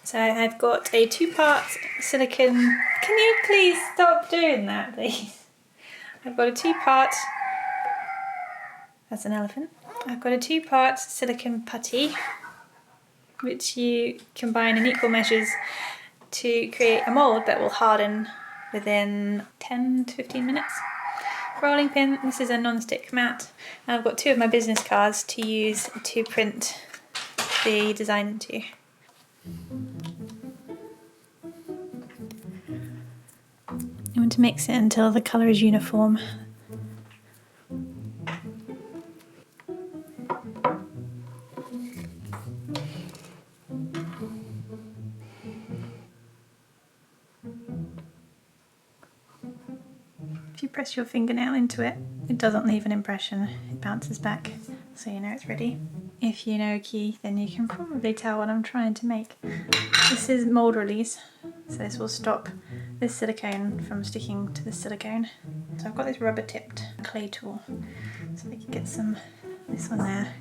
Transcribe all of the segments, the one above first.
So I've got a 2-part silicone. Can you please stop doing that, please? I've got a 2-part. That's an elephant. I've got a 2-part silicone putty, which you combine in equal measures to create a mould that will harden within 10 to 15 minutes. Rolling pin. This is a non-stick mat. And I've got 2 of my business cards to use to print the design into. You want to mix it until the colour is uniform. If you press your fingernail into it, it doesn't leave an impression, it bounces back, so you know it's ready. If you know Key, then you can probably tell what I'm trying to make. This is mould release, so this will stop this silicone from sticking to the silicone. So I've got this rubber tipped clay tool, so we can get some this on there,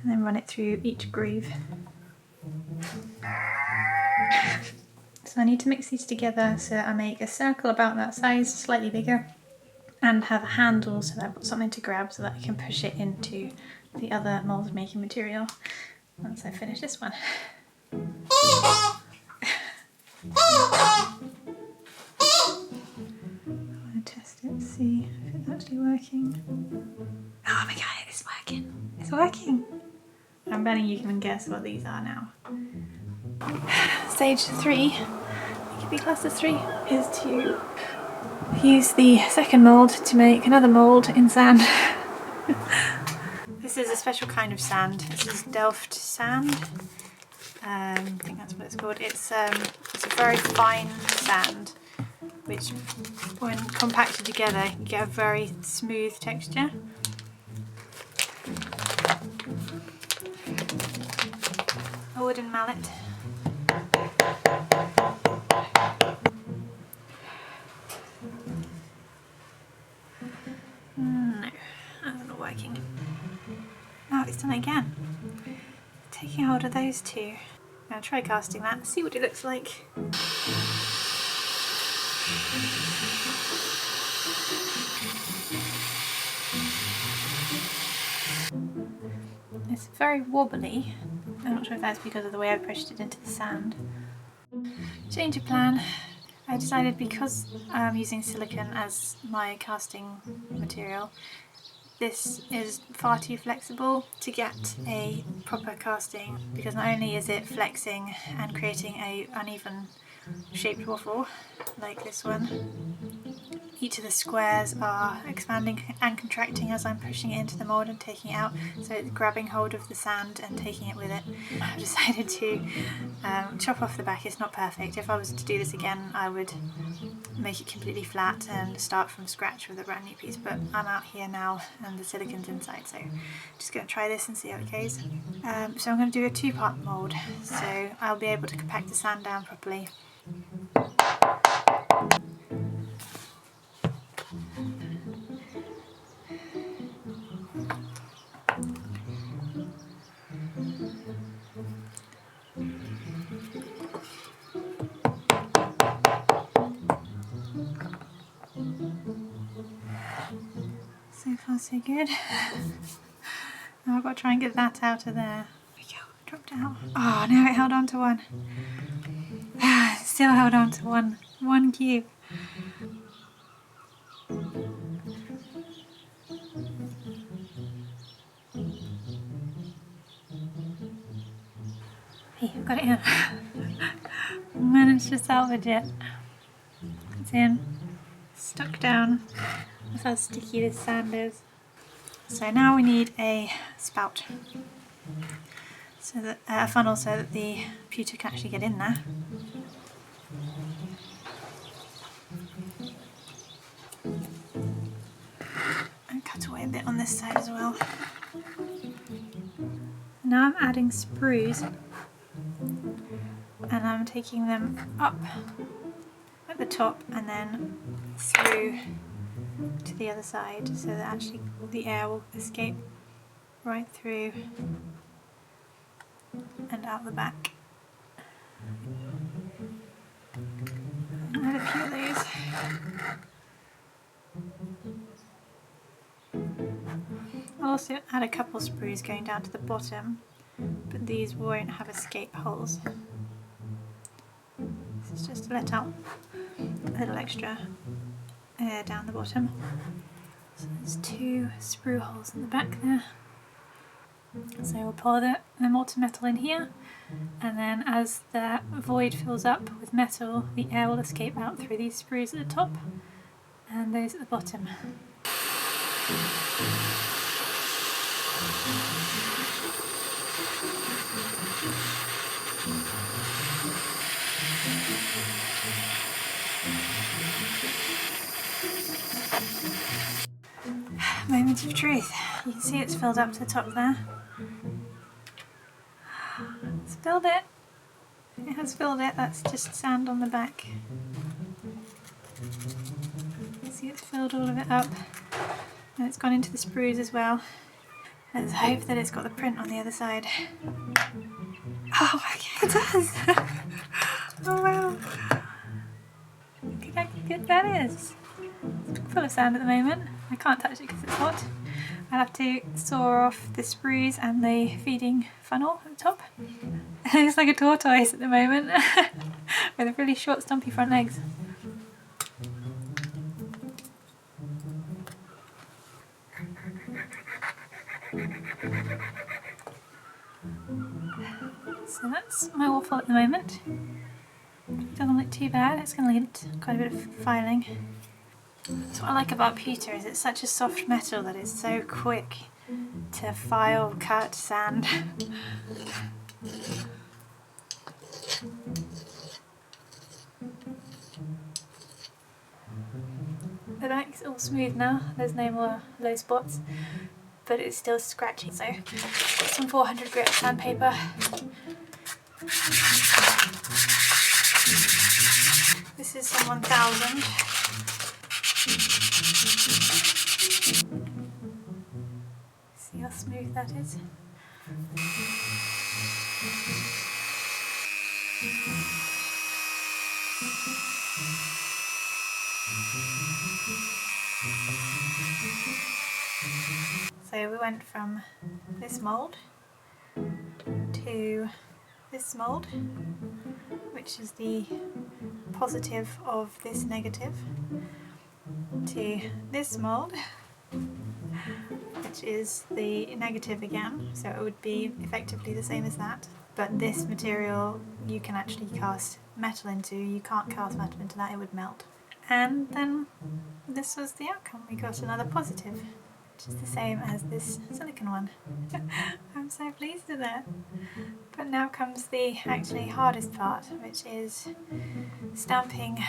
and then run it through each groove. So I need to mix these together so that I make a circle about that size, slightly bigger, and have a handle so that I've got something to grab so that I can push it into the other mould making material once I finish this one. I want to test it, see if it's actually working. Oh my god, it's working! It's working! I'm betting you can guess what these are now. Stage 3, it could be class as 3, is to use the second mould to make another mould in sand. This is a special kind of sand. This is Delft sand. I think that's what it's called. It's a very fine sand, which when compacted together you get a very smooth texture. A wooden mallet. No, that's not working. Oh, it's done it again. Taking hold of those 2. I'm going to try casting that, see what it looks like. It's very wobbly. I'm not sure if that's because of the way I pushed it into the sand. Change of plan. I decided because I'm using silicone as my casting material, this is far too flexible to get a proper casting, because not only is it flexing and creating a uneven shaped waffle like this one, each of the squares are expanding and contracting as I'm pushing it into the mould and taking it out, so it's grabbing hold of the sand and taking it with it. I've decided to chop off the back. It's not perfect. If I was to do this again, I would make it completely flat and start from scratch with a brand new piece, but I'm out here now and the silicone's inside, so I'm just going to try this and see how it goes. So I'm going to do a 2-part mould, so I'll be able to compact the sand down properly. So far so good. Now I've got to try and get that out of there. There we go, dropped out. Oh, now it held on to one. Still held on to one cube. Hey, I've got it in. Managed to salvage it. It's in. Stuck down. That's how sticky this sand is. So now we need a spout, so that a funnel, so that the pewter can actually get in there. And cut away a bit on this side as well. Now I'm adding sprues, and I'm taking them up at the top and then through to the other side, so that actually the air will escape right through and out the back. looking at these. I'll also add a couple sprues going down to the bottom, but these won't have escape holes. This is just to let out a little extra air down the bottom. So there's 2 sprue holes in the back there. So we'll pour the molten metal in here, and then as the void fills up with metal, the air will escape out through these sprues at the top and those at the bottom. Moment of truth. You can see it's filled up to the top there. It's filled it. It has filled it. That's just sand on the back. You can see it's filled all of it up. And it's gone into the sprues as well. Let's hope that it's got the print on the other side. Oh, okay, it does! Oh wow! Look how good that is. It's full of sand at the moment. I can't touch it because it's hot. I'll have to saw off the sprues and the feeding funnel at the top. It looks like a tortoise at the moment with really short stumpy front legs. So that's my waffle at the moment. It doesn't look too bad. It's going to need quite a bit of filing. So what I like about pewter is it's such a soft metal that it's so quick to file, cut, sand. The back's all smooth now, there's no more low spots, but it's still scratchy. So I've got some 400 grit sandpaper. This is some 1000. See how smooth that is? So we went from this mould to this mould, which is the positive of this negative, to this mould, which is the negative again, so it would be effectively the same as that. But this material you can actually cast metal into, you can't cast metal into that, it would melt. And then this was the outcome, we got another positive, which is the same as this silicone one. I'm so pleased with that. But now comes the actually hardest part, which is stamping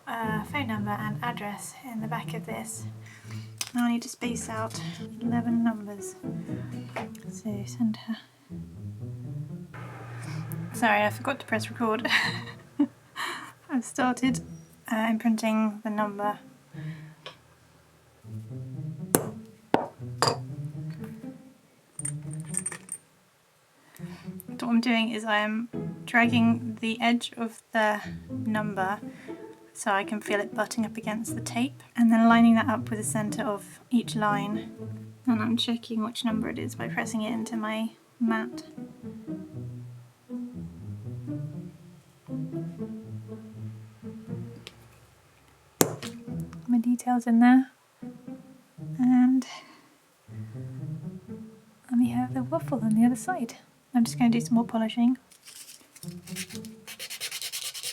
a phone number and address in the back of this. Now I need to space out 11 numbers. So centre. Sorry, I forgot to press record. I've started imprinting the number. So what I'm doing is I'm dragging the edge of the number so I can feel it butting up against the tape, and then lining that up with the centre of each line, and I'm checking which number it is by pressing it into my mat. My details in there, and let me have the waffle on the other side. I'm just going to do some more polishing.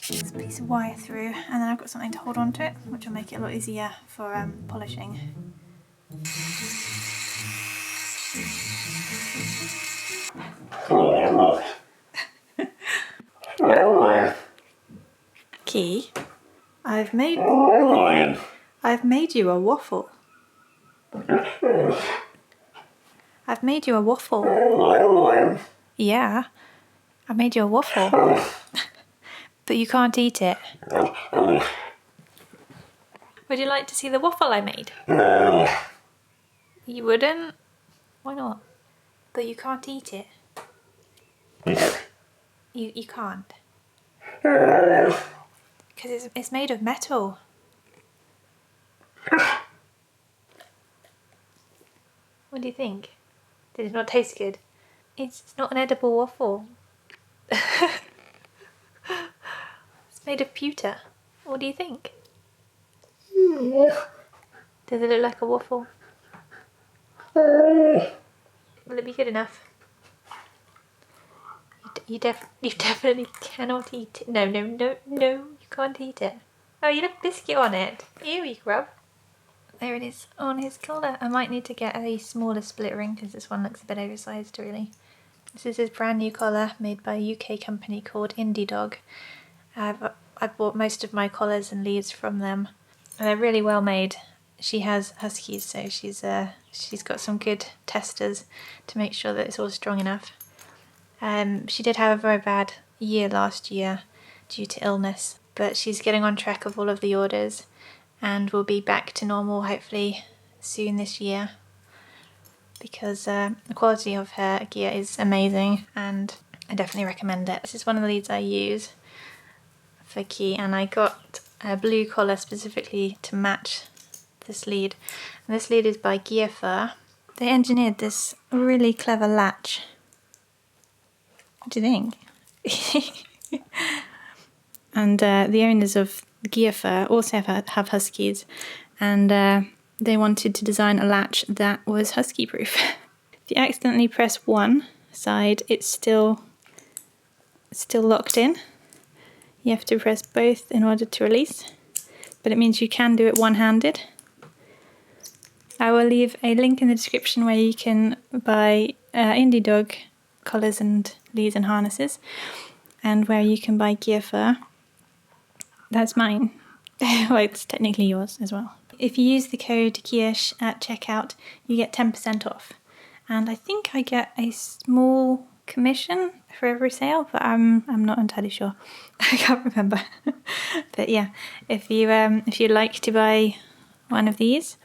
This piece of wire through, and then I've got something to hold on to it, which will make it a lot easier for polishing. Key, I've made you a waffle. I've made you a waffle. Yeah, I made you a waffle. But you can't eat it. Would you like to see the waffle I made? You wouldn't? Why not? But you can't eat it. You can't. because it's made of metal. What do you think? Did it not taste good? It's not an edible waffle. It's made of pewter. What do you think? Does it look like a waffle? Will it be good enough? You definitely cannot eat it. No, you can't eat it. Oh, you left biscuit on it. Ew, you grub. There it is on his collar. I might need to get a smaller split ring because this one looks a bit oversized really. This is his brand new collar made by a UK company called Indie Dog. I've bought most of my collars and leads from them. And they're really well made. She has Huskies, so she's got some good testers to make sure that it's all strong enough. She did have a very bad year last year due to illness, but she's getting on track of all of the orders and will be back to normal hopefully soon this year, because the quality of her gear is amazing and I definitely recommend it. This is one of the leads I use for Key, and I got a blue collar specifically to match this lead. And this lead is by Gear Fur. They engineered this really clever latch. What do you think? And the owners of Gear Fur also have Huskies, and they wanted to design a latch that was husky proof. If you accidentally press one side, it's still locked in. You have to press both in order to release, but it means you can do it one-handed. I will leave a link in the description where you can buy Indie Dog collars and leads and harnesses, and where you can buy Gear Fur. That's mine. Well, it's technically yours as well. If you use the code KIESH at checkout, you get 10% off. And I think I get a small commission for every sale, but I'm not entirely sure. I can't remember. But yeah, if you'd like to buy one of these,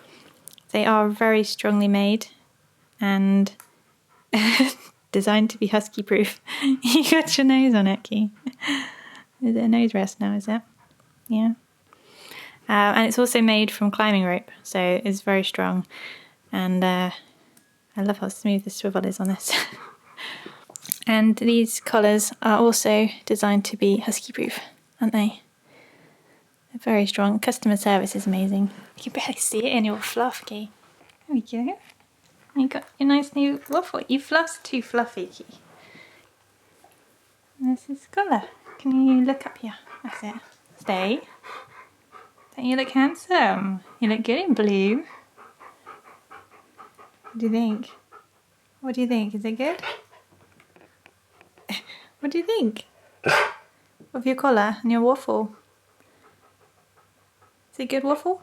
they are very strongly made and designed to be husky proof. You got your nose on it, Key. Is it a nose rest now, is it? Yeah. And it's also made from climbing rope, so it's very strong. And I love how smooth the swivel is on this. And these collars are also designed to be husky proof, aren't they? They're very strong. Customer service is amazing. You can barely see it in your fluff, Key. There we go. You got your nice new waffle. Your fluff's too fluffy, Key. This is his collar. Can you look up here? That's it. Stay. Don't you look handsome? You look good in blue. What do you think? What do you think? Is it good? What do you think of your collar and your waffle? Is it good waffle?